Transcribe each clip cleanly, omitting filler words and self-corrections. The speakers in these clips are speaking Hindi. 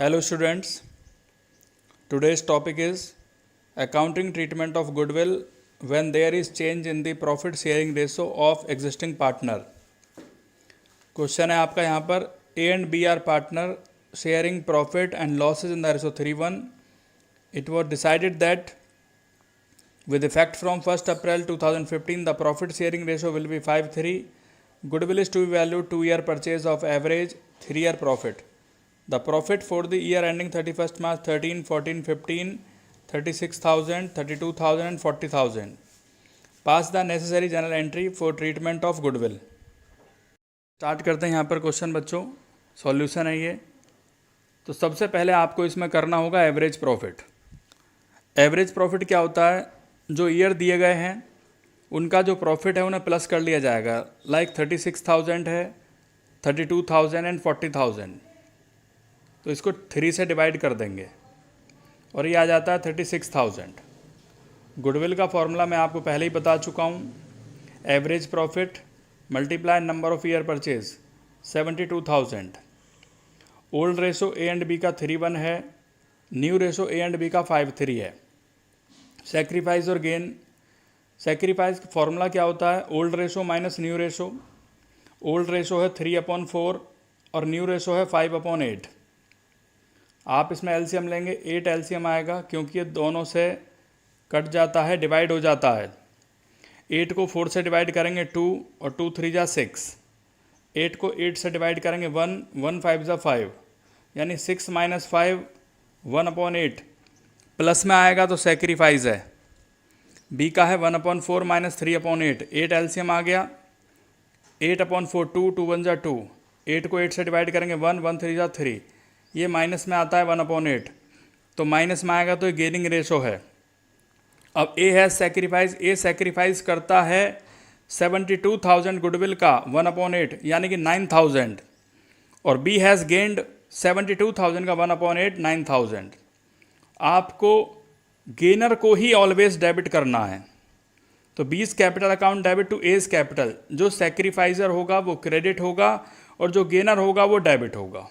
Hello students, today's topic is accounting treatment of goodwill when there is change in the profit sharing ratio of existing partner. Question है आपका यहाँ पर A and B are partner sharing profit and losses in the ratio 3:1. It was decided that with effect from 1st April 2015 the profit sharing ratio will be 5:3. Goodwill is to be valued 2-year purchase of average 3-year profit. The profit for the year ending 31st March 13, 14, 15, 36,000, 32,000 and 40,000. Pass the necessary journal entry for treatment of goodwill. Start करते हैं यहाँ पर क्वेश्चन बच्चों, सॉल्यूशन है ये। तो सबसे पहले आपको इसमें करना होगा एवरेज प्रॉफिट। एवरेज प्रॉफिट क्या होता है? जो ईयर दिए गए हैं उनका जो प्रॉफिट है उन्हें प्लस कर लिया जाएगा। लाइक 36,000 है, 32,000 एंड 40,000, तो इसको 3 से डिवाइड कर देंगे और ये आ जाता है 36,000। गुडविल का फॉर्मूला मैं आपको पहले ही बता चुका हूँ। Average profit multiply number of year purchase 72,000। Old ratio A and B का 3:1 है, new ratio A and B का 5:3 है। सेक्रीफाइस और गेन, सेक्रीफाइस का फॉर्मूला क्या होता है? Old ratio minus new ratio. Old ratio है 3/4 और न्यू रेशो है 5/8। आप इसमें एलसीएम लेंगे, 8 एलसीएम आएगा क्योंकि ये दोनों से कट जाता है, डिवाइड हो जाता है। 8 को 4 से डिवाइड करेंगे 2 और 2 3 जा 6। 8 को 8 से डिवाइड करेंगे 1, 1 5 जा 5, यानी 6 - 5 1/8। प्लस में आएगा तो सेक्रीफाइस है। बी का है 1/4 माइनस 3/8। 8 एलसीएम आ गया, 8/4 2, 2 1 जा 2। 8 को 8 से डिवाइड करेंगे 1, 1 3 जा 3। ये माइनस में आता है 1/8, तो माइनस में आएगा तो ये गेनिंग रेशो है। अब ए है सेक्रीफाइस, ए सेक्रीफाइस करता है 72,000 गुडविल का 1/8 यानी कि 9,000, और बी हैज़ गेन्ड 72,000 का 1/8 9,000। आपको गेनर को ही ऑलवेज डेबिट करना है। तो B's capital account debit to A's capital, जो सेक्रीफाइजर होगा वो क्रेडिट होगा और जो गेनर होगा वो डेबिट होगा।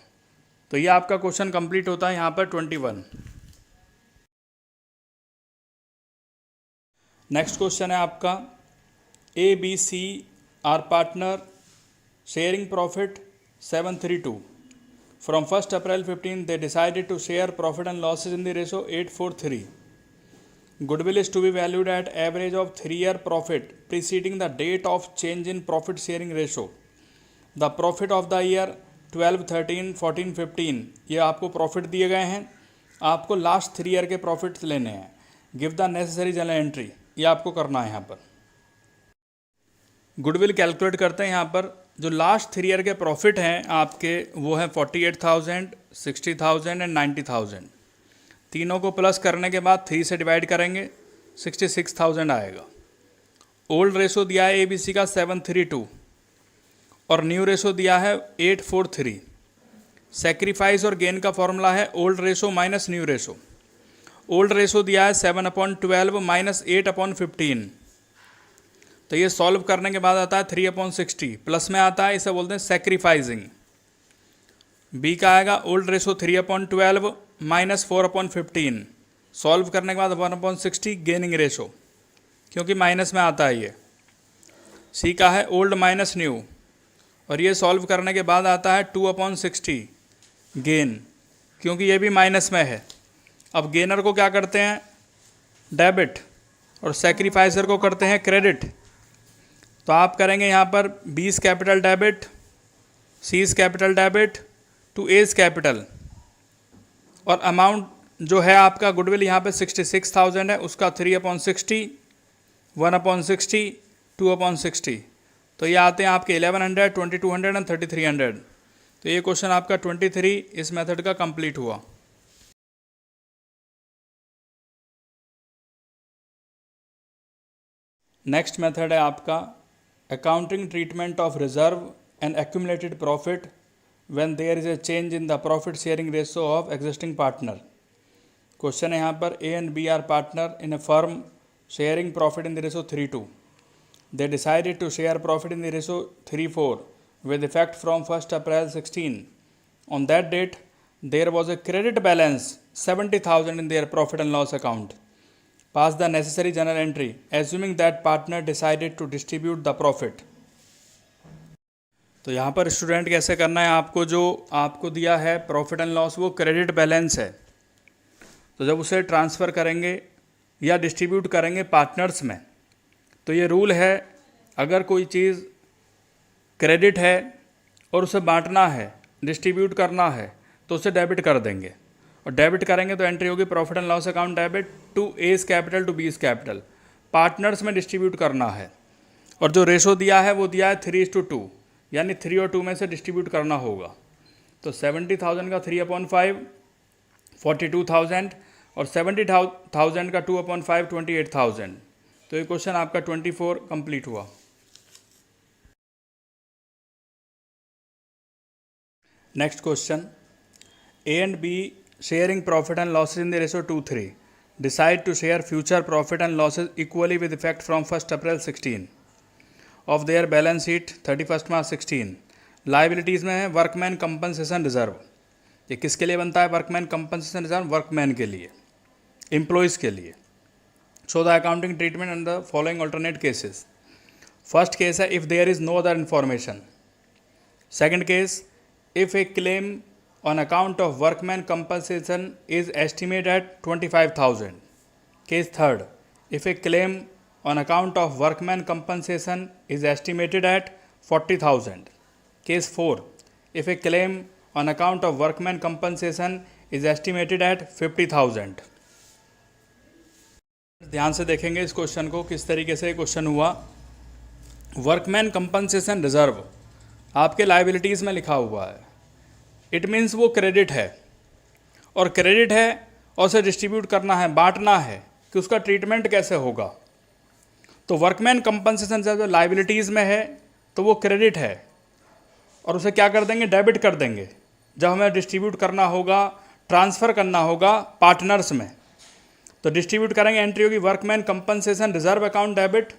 तो ये आपका क्वेश्चन कंप्लीट होता है यहाँ पर 21। नेक्स्ट क्वेश्चन है आपका A B C are partner sharing profit 732। From 1st April 15 they decided to share profit and losses in the ratio 8:3. Goodwill is to be valued at average of 3-year profit preceding the date of change in profit sharing ratio. The profit of the year 12, 13, 14, 15 ये आपको प्रॉफिट दिए गए हैं। आपको लास्ट 3 ईयर के प्रॉफिट्स लेने हैं। Give the necessary journal entry, ये आपको करना है। यहाँ पर गुडविल कैलकुलेट करते हैं। यहाँ पर जो लास्ट 3 ईयर के प्रॉफिट हैं आपके वो हैं 48,000, 60,000 एंड 90,000। तीनों को प्लस करने के बाद 3 से डिवाइड करेंगे, 66,000 आएगा। ओल्ड रेशो दिया है ABC का 732 और न्यू रेशो दिया है 843। सेक्रीफाइस और गेन का फॉर्मूला है old ratio minus new ratio. Old ratio दिया है 7/12 माइनस 8/15। तो ये सॉल्व करने के बाद आता है 3/60। प्लस में आता है, इसे बोलते हैं सेक्रीफाइजिंग। बी का आएगा ओल्ड रेशो 3/12 माइनस 4/15। सॉल्व करने के बाद 1/60 गेनिंग रेशो, क्योंकि माइनस में आता है ये। सी का है ओल्ड माइनस न्यू, और ये सॉल्व करने के बाद आता है 2/60 गेन, क्योंकि ये भी माइनस में है। अब गेनर को क्या करते हैं? डेबिट, और सेक्रीफाइसर को करते हैं क्रेडिट। तो आप करेंगे यहाँ पर B's capital debit, C's capital debit to A's capital, और अमाउंट जो है आपका गुडविल यहाँ पे 66,000 है, उसका 3/60, 1/60, 2/60। तो ये आते हैं आपके 1100, 2200 एंड 3300। तो ये क्वेश्चन आपका 23 इस मेथड का कंप्लीट हुआ। नेक्स्ट मेथड है आपका accounting treatment of reserve and accumulated profit when there is a change in the profit sharing ratio of existing partner. Question है यहाँ पर A and B are partner in a firm sharing profit in the ratio 3:2। They decided to share profit in the ratio 3:4 with effect from 1st April 16. On that date, there was a credit balance 70,000 in their profit and loss account. Pass the necessary journal entry, assuming that partner decided to distribute the profit. तो यहाँ पर स्टूडेंट कैसे करना है, आपको जो आपको दिया है प्रॉफिट एंड लॉस वो क्रेडिट बैलेंस है, तो जब उसे ट्रांसफ़र करेंगे या डिस्ट्रीब्यूट करेंगे पार्टनर्स में, तो ये रूल है अगर कोई चीज़ क्रेडिट है और उसे बांटना है, डिस्ट्रीब्यूट करना है, तो उसे डेबिट कर देंगे, और डेबिट करेंगे तो एंट्री होगी profit and loss account debit to A's capital to B's capital. Partners में डिस्ट्रीब्यूट करना है और जो रेशो दिया है वो दिया है 3:2, यानी 3 और 2 में से डिस्ट्रीब्यूट करना होगा। तो 70,000 का 3/5 42,000 और 70,000 का 2/5 28,000। तो ये क्वेश्चन आपका 24 कंप्लीट हुआ। Next question, A and B sharing profit and losses in the ratio 2:3 decide to share future profit and losses equally with effect from 1 April 16 of their balance sheet 31 March 16। Liabilities में है वर्कमैन कंपनसेशन रिजर्व। ये किसके लिए बनता है वर्कमैन कंपनसेशन रिजर्व? वर्कमैन के लिए, एम्प्लॉयज़ के लिए। Show the accounting treatment in the following alternate cases. First case है if there is no other information. Second case, if a claim on account of workman compensation is estimated at 25,000. Case third, if a claim on account of workman compensation is estimated at 40,000. Case 4, if a claim on account of workman compensation is estimated at 50,000. ध्यान से देखेंगे इस क्वेश्चन को, किस तरीके से क्वेश्चन हुआ। वर्कमैन कंपनसेशन रिजर्व आपके लाइबिलिटीज़ में लिखा हुआ है। इट मीन्स वो क्रेडिट है, और क्रेडिट है और उसे डिस्ट्रीब्यूट करना है, बांटना है, कि उसका ट्रीटमेंट कैसे होगा। तो वर्कमैन कंपनसेशन जब लाइबिलिटीज़ में है तो वो क्रेडिट है, और उसे क्या कर देंगे? डेबिट कर देंगे जब हमें डिस्ट्रीब्यूट करना होगा, ट्रांसफ़र करना होगा पार्टनर्स में। तो डिस्ट्रीब्यूट करेंगे, एंट्री होगी workman compensation reserve account debit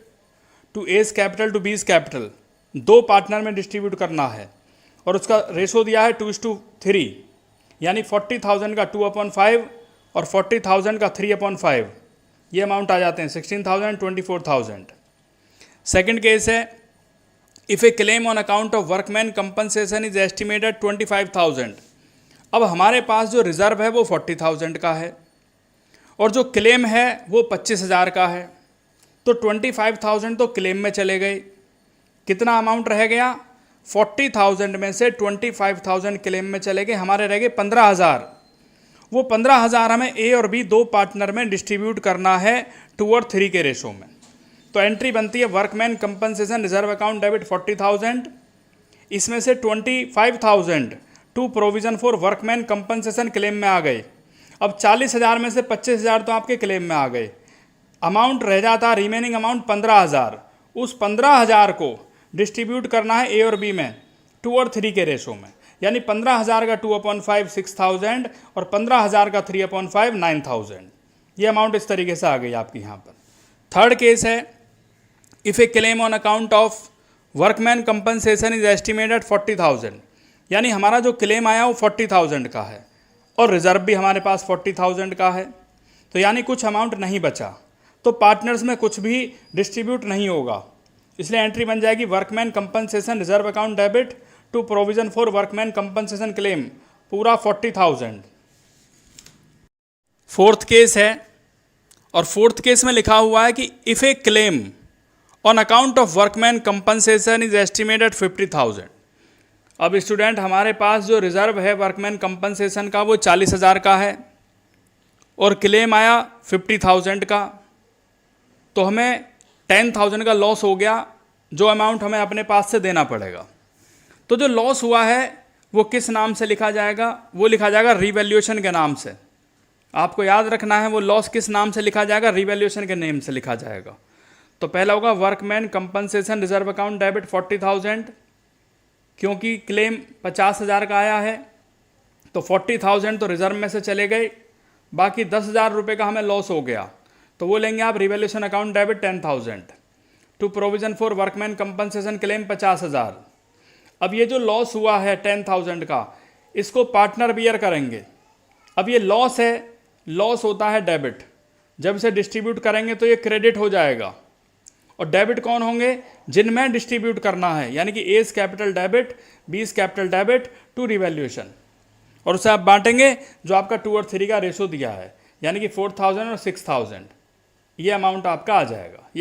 to A's capital to B's capital. 2 partner में डिस्ट्रीब्यूट करना है, और उसका रेशो दिया है 2:3, यानी 40,000 का 2/5 और 40,000 का 3/5। ये अमाउंट आ जाते हैं 16,000 24,000। सेकेंड केस है if A claim on account of workman compensation is estimated 25,000। अब हमारे पास जो रिजर्व है वो 40,000 का है, और जो क्लेम है वो 25,000 का है। तो 25,000 तो क्लेम में चले गए, कितना अमाउंट रह गया? 40,000 में से 25,000 क्लेम में चले गए, हमारे रह गए 15,000। वो 15,000 हमें ए और बी 2 पार्टनर में डिस्ट्रीब्यूट करना है 2 और 3 के रेशो में। तो एंट्री बनती है workman compensation reserve account debit 40,000, इसमें से 25,000 to provision for workman compensation claim में आ गए। अब 40,000 में से 25,000 तो आपके क्लेम में आ गए, अमाउंट रह जाता रिमेनिंग अमाउंट 15,000। उस 15,000 को डिस्ट्रीब्यूट करना है ए और बी में 2 और 3 के रेशो में, यानी 15,000 का 2/5 6,000 और 15,000 का 3/5 9,000। ये अमाउंट इस तरीके से आ गई आपकी यहाँ पर। थर्ड केस है if A claim on account of workman compensation is estimated 40,000, यानी हमारा जो क्लेम आया वो 40,000 का है, और रिजर्व भी हमारे पास 40,000 का है, तो यानी कुछ अमाउंट नहीं बचा, तो पार्टनर्स में कुछ भी डिस्ट्रीब्यूट नहीं होगा। इसलिए एंट्री बन जाएगी workman compensation reserve account debit to provision for workman compensation claim, पूरा 40,000। फोर्थ केस है, और फोर्थ केस में लिखा हुआ है कि if A claim on account of workman compensation is estimated 50,000। अब स्टूडेंट हमारे पास जो रिजर्व है वर्कमैन कंपनसेशन का वो 40,000 का है, और क्लेम आया 50,000 का, तो हमें 10,000 का लॉस हो गया, जो अमाउंट हमें अपने पास से देना पड़ेगा। तो जो लॉस हुआ है वो किस नाम से लिखा जाएगा? वो लिखा जाएगा रीवैल्यूएशन के नाम से। आपको याद रखना है वो लॉस किस नाम से लिखा जाएगा? रीवैल्यूएशन के नेम से लिखा जाएगा। तो पहला होगा workman compensation reserve account debit 40,000, क्योंकि क्लेम 50,000 का आया है, तो 40,000 तो रिजर्व में से चले गए, बाकी 10,000 रुपये का हमें लॉस हो गया, तो वो लेंगे आप revaluation account debit 10,000 to provision for workman compensation claim 50,000। अब ये जो लॉस हुआ है 10,000 का, इसको पार्टनर बियर करेंगे। अब ये लॉस है, लॉस होता है डेबिट, जब इसे डिस्ट्रीब्यूट करेंगे तो ये क्रेडिट हो जाएगा। और डेबिट कौन होंगे? जिनमें डिस्ट्रीब्यूट करना है, यानी कि A capital debit, B capital debit to revaluation, और उसे आप बांटेंगे जो आपका 2 और 3 का रेशो दिया है, यानी कि 4000 और 6000, ये अमाउंट आपका आ जाएगा। ये